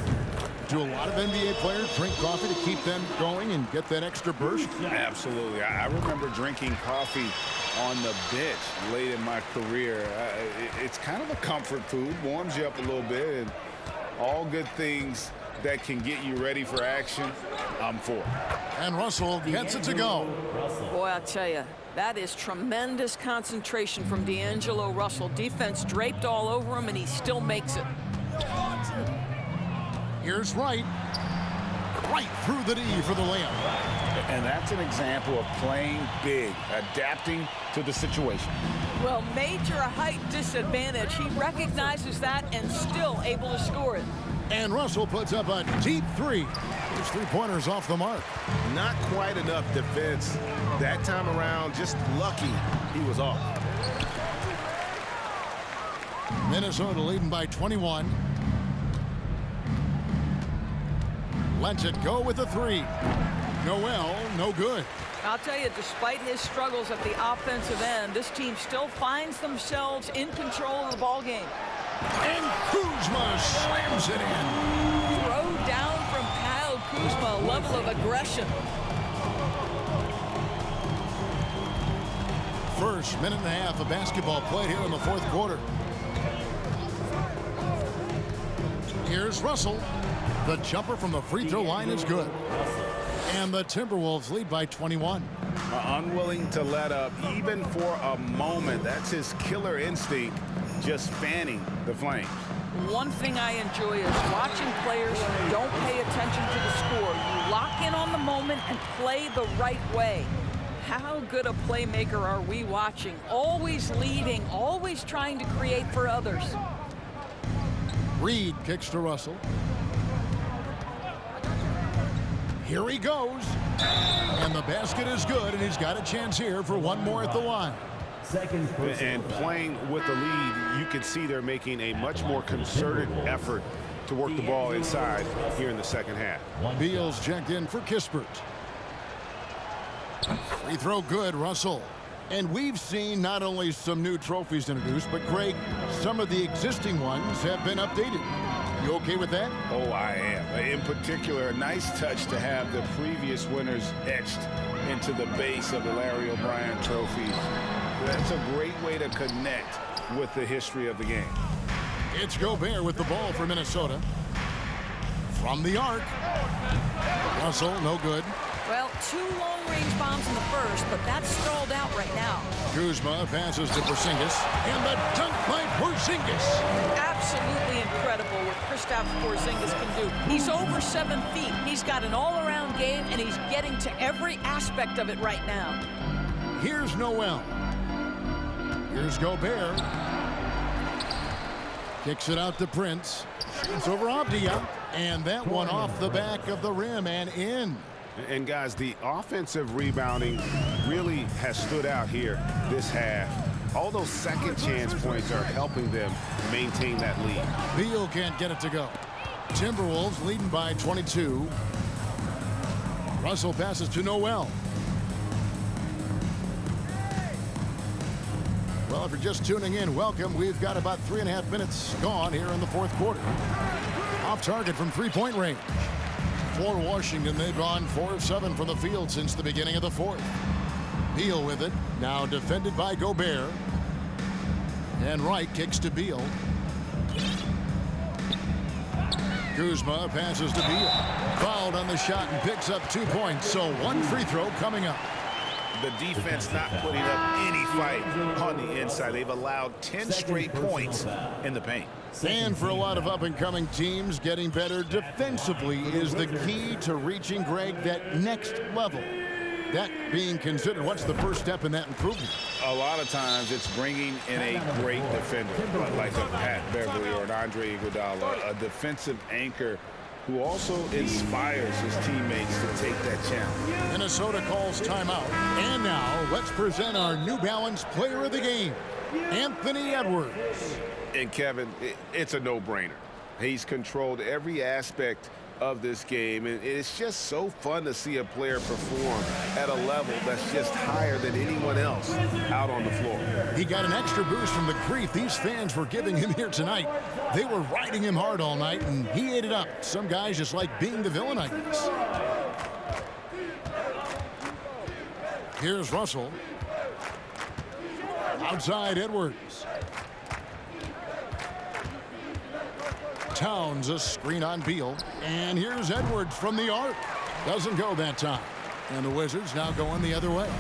Do a lot of NBA players drink coffee to keep them going and get that extra burst? Absolutely. I remember drinking coffee on the bench late in my career. It's kind of a comfort food, warms you up a little bit, and all good things that can get you ready for action, I'm for. And Russell gets it to go. Boy, I tell you, that is tremendous concentration from D'Angelo Russell. Defense draped all over him, and he still makes it. Here's Wright. Right through the D for the layup. And that's an example of playing big, adapting to the situation. Well, major height disadvantage. He recognizes that and still able to score it. And Russell puts up a deep 3. His 3-pointers off the mark. Not quite enough defense that time around. Just lucky he was off. Minnesota leading by 21. Lets it go with a 3. Noel, no good. I'll tell you, despite his struggles at the offensive end, this team still finds themselves in control of the ball game. And Kuzma slams it in. Throw down from Kyle Kuzma, a level of aggression. First minute and a half of basketball played here in the fourth quarter. Here's Russell. The jumper from the free throw line is good. And the Timberwolves lead by 21. Unwilling to let up even for a moment. That's his killer instinct, just fanning the flames. One thing I enjoy is watching players who don't pay attention to the score. You lock in on the moment and play the right way. How good a playmaker are we watching? Always leading, always trying to create for others. Reed kicks to Russell. Here he goes. And the basket is good, and he's got a chance here for one more at the line. And playing with the lead, you can see they're making a much more concerted effort to work the ball inside here in the second half. Beal's checked in for Kispert. Free throw good, Russell. And we've seen not only some new trophies introduced, but Greg, some of the existing ones have been updated. You okay with that? Oh, I am. In particular, a nice touch to have the previous winners etched into the base of the Larry O'Brien Trophy. That's a great way to connect with the history of the game. It's Gobert with the ball for Minnesota. From the arc. Russell, no good. Well, 2 long-range bombs in the first, but that's stalled out right now. Kuzma passes to Porzingis, and the dunk by Porzingis. Absolutely incredible what Kristaps Porzingis can do. He's over 7 feet. He's got an all-around game, and he's getting to every aspect of it right now. Here's Noel. Here's Gobert. Kicks it out to Prince. Shoots over Avdia, and that one off the back of the rim and in. And guys, the offensive rebounding really has stood out here this half. All those second chance points are helping them maintain that lead. Beal can't get it to go. Timberwolves leading by 22. Russell passes to Noel. Well, if you're just tuning in, welcome. We've got about 3.5 minutes gone here in the fourth quarter. Off target from three-point range. For Washington, they've gone 4 of 7 from the field since the beginning of the fourth. Beal with it, now defended by Gobert. And Wright kicks to Beal. Kuzma passes to Beal. Fouled on the shot and picks up 2 points, so 1 free throw coming up. The defense not putting up any fight on the inside. They've allowed 10 straight points in the paint. And for a lot of up-and-coming teams, getting better defensively is the key to reaching, Greg, that next level. That being considered, what's the first step in that improvement? A lot of times it's bringing in a great defender, like a Pat Beverly or an Andre Iguodala, a defensive anchor who also inspires his teammates to take that challenge. Minnesota calls timeout. And now let's present our New Balance Player of the Game, Anthony Edwards. And Kevin, it's a no-brainer. He's controlled every aspect of this game, and it's just so fun to see a player perform at a level that's just higher than anyone else out on the floor. He got an extra boost from the grief these fans were giving him here tonight. They were riding him hard all night, and he ate it up. Some guys just like being the villain, I guess. Here's Russell. Outside Edwards. Towns a screen on Beal. And here's Edwards from the arc. Doesn't go that time. And the Wizards now going the other way.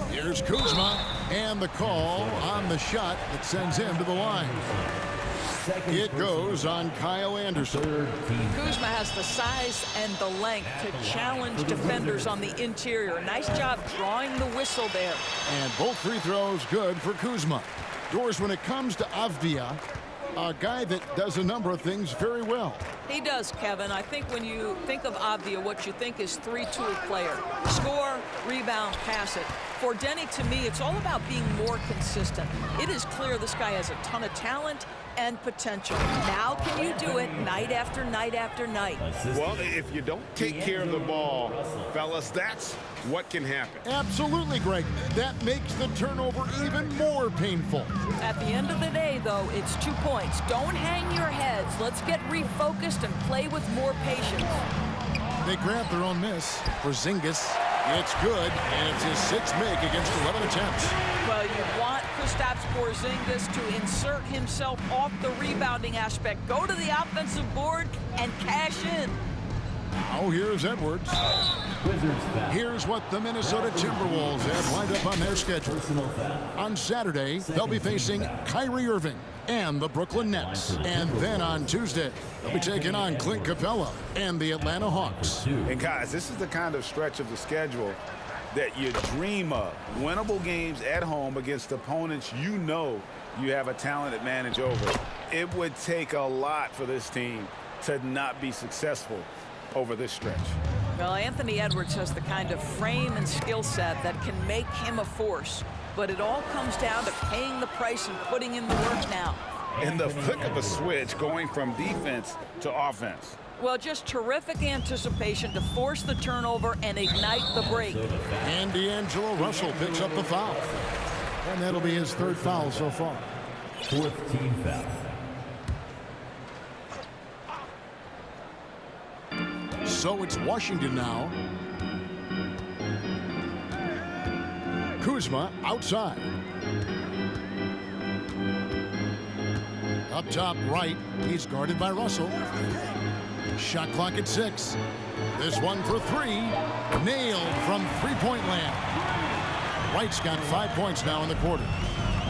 Here's Kuzma. And the call on the shot that sends him to the line. It goes on Kyle Anderson. Kuzma has the size and the length to challenge defenders on the interior. Nice job drawing the whistle there. And both free throws good for Kuzma. Doris, when it comes to Avdia, a guy that does a number of things very well. He does, Kevin. I think when you think of Avdia, what you think is 3-tool player. Score, rebound, pass it. For Denny, to me, it's all about being more consistent. It is clear this guy has a ton of talent and potential. Now can you do it night after night after night? Well, if you don't take care of the ball, fellas, that's what can happen. Absolutely, Greg. That makes the turnover even more painful. At the end of the day, though, it's 2 points. Don't hang your heads. Let's get refocused and play with more patience. They grab their own miss. Porzingis, it's good, and it's his 6th make against 11 attempts. Well, you want Kristaps Porzingis to insert himself off the rebounding aspect. Go to the offensive board and cash in. Now here's Edwards. Here's what the Minnesota Timberwolves have lined up on their schedule. On Saturday, they'll be facing Kyrie Irving and the Brooklyn Nets. And then on Tuesday, they'll be taking on Clint Capella and the Atlanta Hawks. And guys, this is the kind of stretch of the schedule that you dream of. Winnable games at home against opponents you know you have a talented advantage over. It would take a lot for this team to not be successful over this stretch. Well, Anthony Edwards has the kind of frame and skill set that can make him a force. But it all comes down to paying the price and putting in the work now. And the flick of a switch going from defense to offense. Well, just terrific anticipation to force the turnover and ignite the break. And D'Angelo Russell picks up the foul. And that'll be his 3rd foul so far. 4th team foul. So it's Washington now. Kuzma outside. Up top right, he's guarded by Russell. Shot clock at 6. This one for 3. Nailed from three-point land. Wright's got 5 points now in the quarter.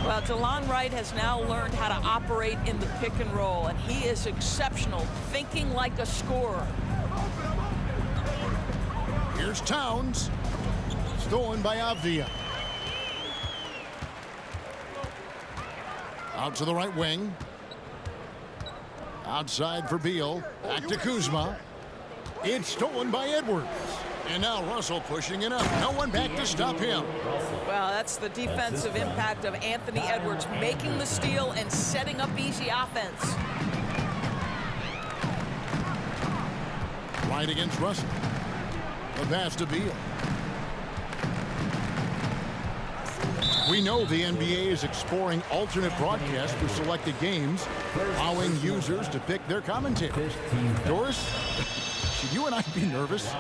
Well, DeLon Wright has now learned how to operate in the pick and roll, and he is exceptional, thinking like a scorer. Here's Towns. Stolen by Avdia. Out to the right wing. Outside for Beal. Back to Kuzma. It's stolen by Edwards. And now Russell pushing it up. No one back to stop him. Well, that's the defensive impact of Anthony Edwards, making the steal and setting up easy offense. Right against Russell. The pass to Beal. We know the NBA is exploring alternate broadcasts for selected games, allowing users to pick their commentator. Doris, should you and I be nervous?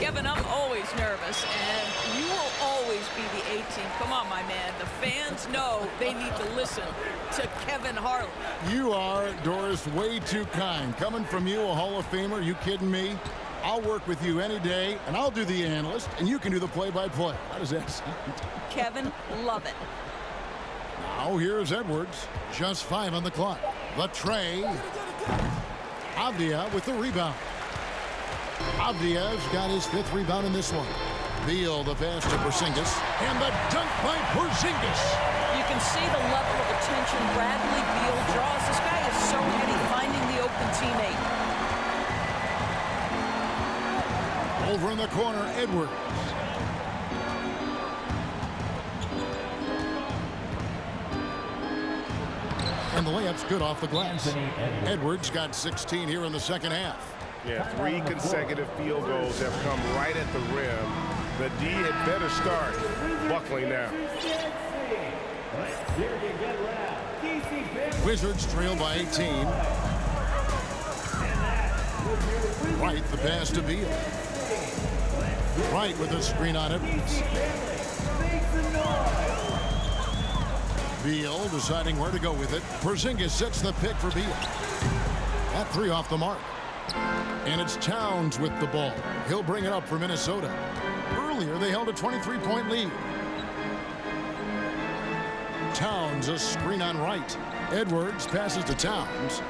Kevin, I'm always nervous, and you will always be the A-team. Come on, my man. The fans know they need to listen to Kevin Harlan. You are, Doris, way too kind. Coming from you, a Hall of Famer, you kidding me? I'll work with you any day, and I'll do the analyst, and you can do the play-by-play. How does that sound? Kevin, love it. Now here's Edwards. Just 5 on the clock. The tray. Avdia with the rebound. Avdia's got his 5th rebound in this one. Beal the pass to Porzingis. And the dunk by Porzingis. You can see the level of attention Bradley Beal draws. This guy is so heady finding the open teammate. Over in the corner, Edwards. And the layup's good off the glass. Edwards got 16 here in the second half. Yeah, 3 consecutive field goals have come right at the rim. The D had better start buckling now. Wizards trail by 18. Wright the pass to Beal. Wright with a screen on Edwards. Beal deciding where to go with it. Porzingis sets the pick for Beal. That 3 off the mark. And it's Towns with the ball. He'll bring it up for Minnesota. Earlier, they held a 23-point lead. Towns a screen on Wright. Edwards passes to Towns.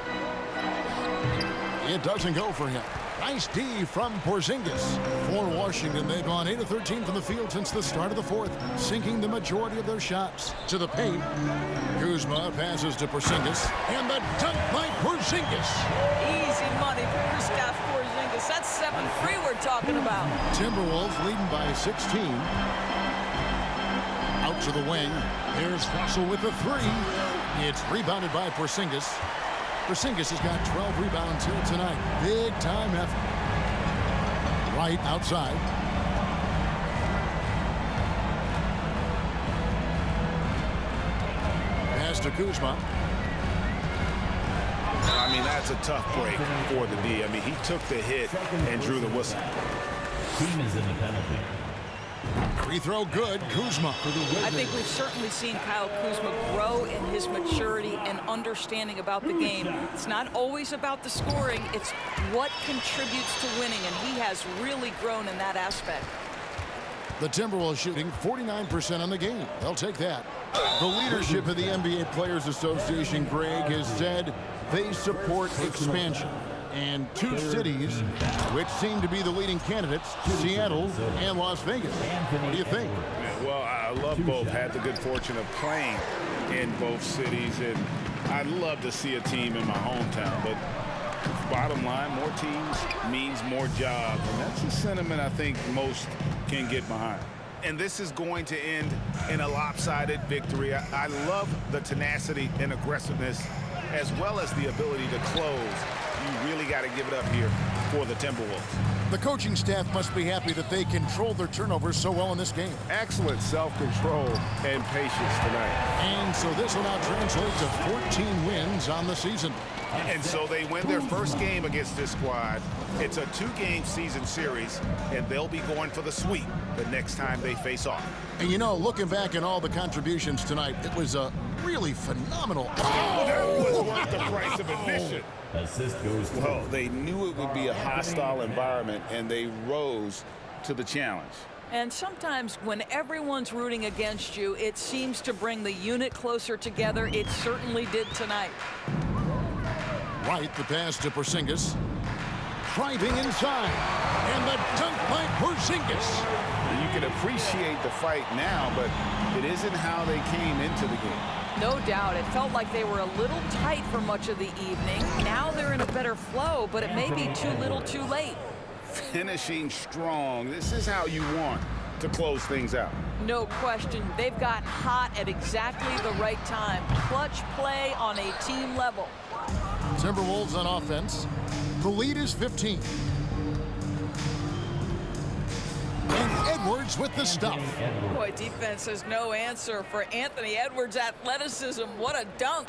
It doesn't go for him. Nice D from Porzingis. For Washington, they've gone 8 of 13 from the field since the start of the 4th, sinking the majority of their shots to the paint. Kuzma passes to Porzingis, and the dunk by Porzingis. Easy money for Kristaps Porzingis. That's 7-3 we're talking about. Timberwolves leading by 16. Out to the wing. Here's Russell with the three. It's rebounded by Porzingis. Porzingis has got 12 rebounds here tonight. Big time effort. Right outside. Pass to Kuzma. I mean, that's a tough break for the D. I mean, he took the hit and drew the whistle. Team is in the penalty. Free throw good. Kuzma. I think we've certainly seen Kyle Kuzma grow in his maturity and understanding about the game. It's not always about the scoring. It's what contributes to winning, and he has really grown in that aspect. The Timberwolves shooting 49% on the game. They'll take that. The leadership of the NBA Players Association, Greg, has said they support expansion. And two cities which seem to be the leading candidates, Seattle and Las Vegas. What do you think? Yeah, well, I love both. Had the good fortune of playing in both cities, and I'd love to see a team in my hometown. But bottom line, more teams means more jobs, and that's a sentiment I think most can get behind. And this is going to end in a lopsided victory. I love the tenacity and aggressiveness, as well as the ability to close. You really got to give it up here for the Timberwolves. The coaching staff must be happy that they controlled their turnovers so well in this game. Excellent self-control and patience tonight. And so this will now translate to 14 wins on the season. And so they win their first game against this squad. It's a 2-game season series, and they'll be going for the sweep the next time they face off. And you know, looking back at all the contributions tonight, it was a really phenomenal. That was worth the price of admission. Assist goes to Well, they knew it would be a hostile environment, and they rose to the challenge. And sometimes when everyone's rooting against you, it seems to bring the unit closer together. It certainly did tonight. Right, the pass to Porzingis. Driving inside. And the dunk by Porzingis. You can appreciate the fight now, but it isn't how they came into the game. No doubt. It felt like they were a little tight for much of the evening. Now they're in a better flow, but it may be too little too late. Finishing strong. This is how you want to close things out. No question. They've gotten hot at exactly the right time. Clutch play on a team level. Timberwolves on offense. The lead is 15. And Edwards with the stuff. Boy, defense has no answer for Anthony Edwards' athleticism. What a dunk.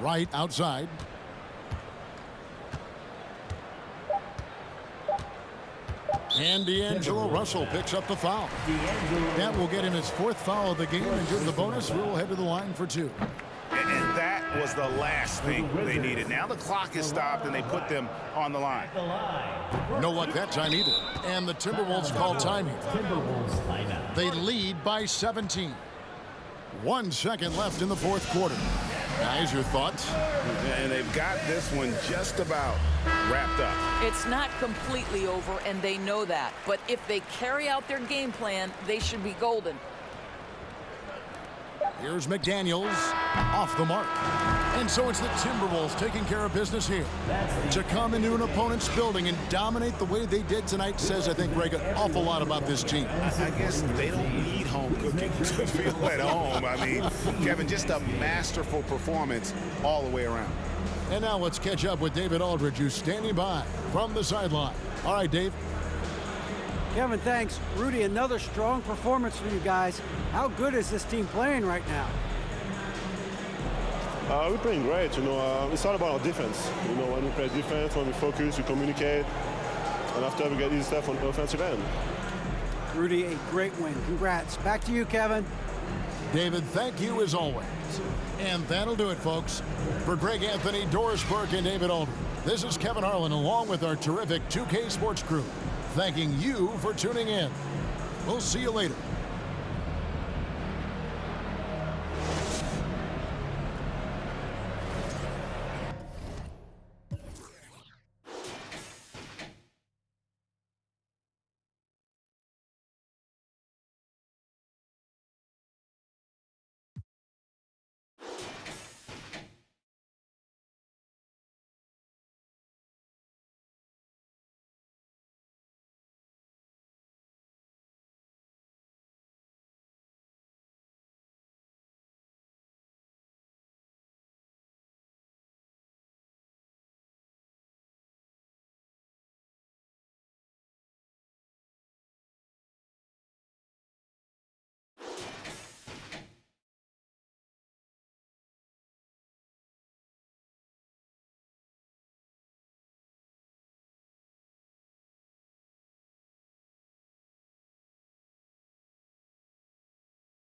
Right outside. And D'Angelo Russell picks up the foul. That will get him his 4th foul of the game and give the bonus. We'll head to the line for 2. And that was the last thing they needed. Now the clock is stopped, and they put them on the line. No luck that time either. And the Timberwolves call time here. Timberwolves timeout. They lead by 17. 1 second left in the 4th quarter. Guys, your thoughts? And they've got this one just about wrapped up. It's not completely over, and they know that. But if they carry out their game plan, they should be golden. Here's McDaniels off the mark. And so it's the Timberwolves taking care of business here. To come into an opponent's building and dominate the way they did tonight says, I think, Greg, an awful lot about this team. I guess they don't need home cooking to feel at home. I mean, Kevin, just a masterful performance all the way around. And now let's catch up with David Aldridge, who's standing by from the sideline. All right, Dave. Kevin, thanks. Rudy, another strong performance for you guys. How good is this team playing right now? We're playing great. It's all about our defense. When we play defense, when we focus, we communicate, and after we get easy stuff on the offensive end. Rudy, a great win. Congrats. Back to you, Kevin. David, thank you as always. And that'll do it, folks. For Greg Anthony, Doris Burke, and David Aldridge, this is Kevin Harlan along with our terrific 2K Sports crew, thanking you for tuning in. We'll see you later.